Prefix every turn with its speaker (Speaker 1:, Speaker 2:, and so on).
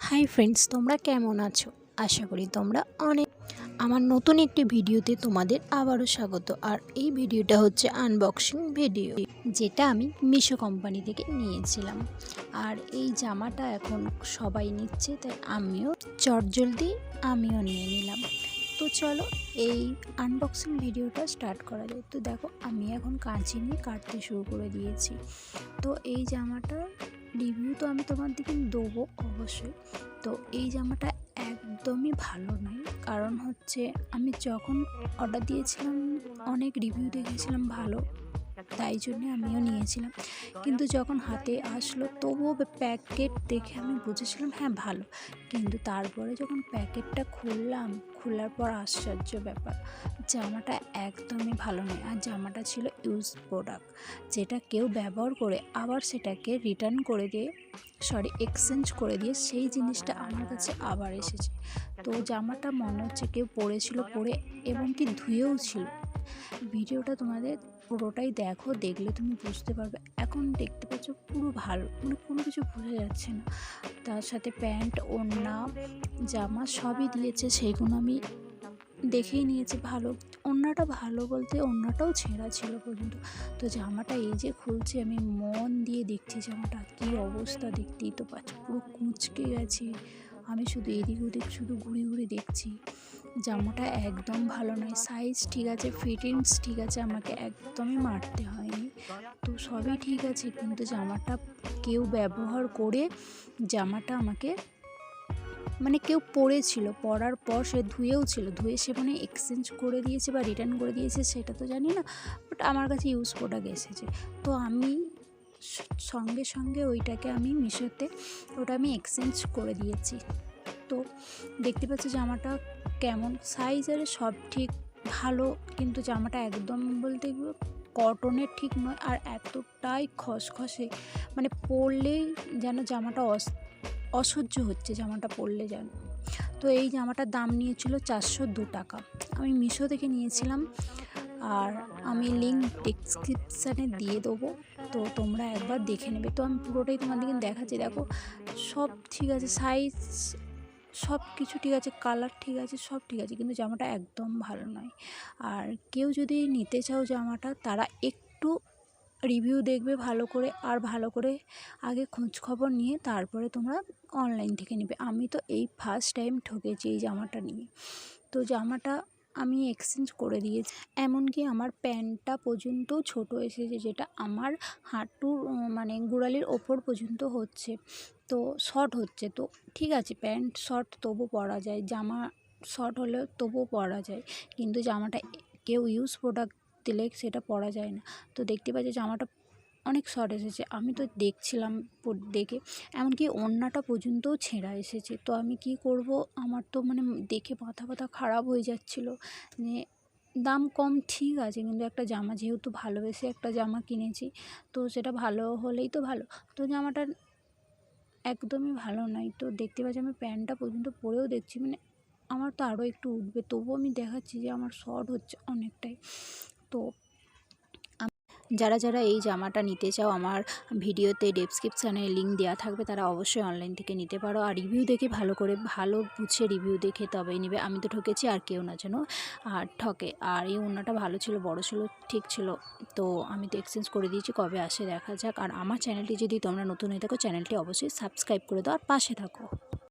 Speaker 1: Hi friends, তোমরা কেমন আছো? আশা করি তোমরা অনেক। আমার নতুন একটি ভিডিওতে তোমাদের আবারও স্বাগত। আর এই ভিডিওটা হচ্ছে আনবক্সিং ভিডিও, যেটা আমি মিশো কোম্পানি থেকে নিয়েছিলাম। আর এই জামাটা এখন সবাই নিচ্ছে, তাই আমিও চটজলদি নিয়ে নিলাম। তো চলো এই আনবক্সিং ভিডিওটা স্টার্ট করা যায়। তো দেখো, আমি এখন কাঁচি নিয়ে কাটতে শুরু করে দিয়েছি। তো এই জামাটা রিভিউ তো আমি তোমাদেরকে দেবো অবশ্যই। তো এই জামাটা একদমই ভালো নয়, কারণ হচ্ছে আমি যখন অর্ডার দিয়েছিলাম অনেক রিভিউ দেখেছিলাম ভালো, তাই জন্যে আমিও নিয়েছিলাম। কিন্তু যখন হাতে আসলো তবুও প্যাকেট দেখে আমি বুঝেছিলাম হ্যাঁ ভালো, কিন্তু তারপরে যখন প্যাকেটটা খোলার পর আশ্চর্য ব্যাপার, জামাটা একদমই ভালো নয়। আর জামাটা ছিল ইউজ প্রোডাক্ট, যেটা কেউ ব্যবহার করে আবার সেটাকে রিটার্ন করে দিয়ে এক্সচেঞ্জ করে দিয়ে সেই জিনিসটা আমার কাছে আবার এসেছে। তো জামাটা মনে হচ্ছে কেউ পরেছিল, পরে এবং কি ধুয়েও ছিল। ভিডিওটা তোমাদের পুরোটাই দেখো, দেখলে তুমি বুঝতে পারবে। এখন দেখতে পাচ্ছ পুরো ভালো, মানে কোনো কিছু বোঝা যাচ্ছে না। তার সাথে প্যান্ট, ওড়না, জামা সবই দিয়েছে, সেইগুলো আমি দেখেই নিয়েছি ভালো। ওড়নাটা ভালো বলতে ওড়নাটাও ছেঁড়া ছিল পর্যন্ত। তো জামাটা এই যে খুলছি, আমি মন দিয়ে দেখছি জামাটা কী অবস্থা, দেখতেই তো পাচ্ছ পুরো কুঁচকে গেছে। আমি শুধু এদিক ওদিক ঘুরে ঘুরে দেখছি। জামাটা একদম ভালো নয়। সাইজ ঠিক আছে, ফিটিংস ঠিক আছে, আমাকে একদমই মারতে হয়নি, তো সবই ঠিক আছে। কিন্তু জামাটা কেউ ব্যবহার করে জামাটা আমাকে, মানে কেউ পরেছিল, পরার পর সে ধুয়েও ছিল, ধুয়ে সে মানে এক্সচেঞ্জ করে দিয়েছে বা রিটার্ন করে দিয়েছে সেটা তো জানি না, বাট আমার কাছে ইউজ প্রোডাক্ট এসেছে। তো আমি সঙ্গে সঙ্গে ওইটাকে আমি মিশোতে ওটা আমি এক্সচেঞ্জ করে দিয়েছি। তো দেখতে পাচ্ছি জামাটা কেমন, সাইজ আর সব ঠিক ভালো, কিন্তু জামাটা একদম বলতে কটনের ঠিক নয়। আর এতটাই খসখসে, মানে পরলেই যেন জামাটা অসহ্য হচ্ছে জামাটা পরলে যেন। তো এই জামাটার দাম নিয়েছিল 402 টাকা, আমি মিশো থেকে নিয়েছিলাম। আর আমি লিঙ্ক ডেসক্রিপশানে দিয়ে দেবো, তো তোমরা একবার দেখে নেবে। তো আমি পুরোটাই তোমাদেরকে দেখাচ্ছি। দেখো সব ঠিক আছে, সাইজ সব কিছু ঠিক আছে, কালার ঠিক আছে, সব ঠিক আছে, কিন্তু জামাটা একদম ভালো নয়। আর কেউ যদি নিতে চাও জামাটা, তারা একটু রিভিউ দেখবে ভালো করে, আর ভালো করে আগে খোঁজখবর নিয়ে তারপরে তোমরা অনলাইন থেকে নেবে। আমি তো এই ফার্স্ট টাইম ঠকেছি এই জামাটা নিয়ে। তো জামাটা আমি এক্সচেঞ্জ করে দিয়েছি, এমনকি আমার প্যান্টটা পর্যন্ত ছোট এসেছে, যেটা আমার হাঁটুর মানে গোড়ালির ওপর পর্যন্ত হচ্ছে, তো শর্ট হচ্ছে। তো ঠিক আছে, প্যান্ট শর্ট তবু পরা যায়, জামা শর্ট হলেও তবুও পরা যায়, কিন্তু জামাটা কেউ ইউজ প্রোডাক্ট দিলে সেটা পরা যায় না। তো দেখতে পাচ্ছি জামাটা অনেক শর্ট এসেছে, আমি তো দেখছিলাম দেখে, এমনকি ওড়নাটা পর্যন্তও ছেঁড়া এসেছে। তো আমি কি করব, আমার তো মানে দেখে মাথা ব্যথা খারাপ হয়ে যাচ্ছিলো। যে দাম কম ঠিক আছে, কিন্তু একটা জামা যেহেতু ভালোবেসে একটা জামা কিনেছি, তো সেটা ভালো হলেই তো ভালো। তো জামাটা একদমই ভালো নয়। তো দেখতে পাচ্ছি আমি প্যান্টটা পর্যন্ত পরেও দেখছি, মানে আমার তো আরও একটু উঠবে, তবুও আমি দেখাচ্ছি যে আমার শর্ট হচ্ছে অনেকটাই। তো যারা যারা এই জামাটা নিতে চাও, আমার ভিডিওতে ডেসক্রিপশানে লিঙ্ক দেওয়া থাকবে, তারা অবশ্যই অনলাইন থেকে নিতে পারো। আর রিভিউ দেখে ভালো করে ভালো বুঝে রিভিউ দেখে তবেই নেবে। আমি তো ঠকেছি, আর কেউ না যেন আর ঠকে। আর এই ওড়নাটা ভালো ছিল, বড় ছিল, ঠিক ছিল। তো আমি তো এক্সচেঞ্জ করে দিয়েছি, কবে আসে দেখা যাক। আর আমার চ্যানেলটি যদি তোমরা নতুন হয়ে থাকো, চ্যানেলটি অবশ্যই সাবস্ক্রাইব করে দাও আর পাশে থাকো।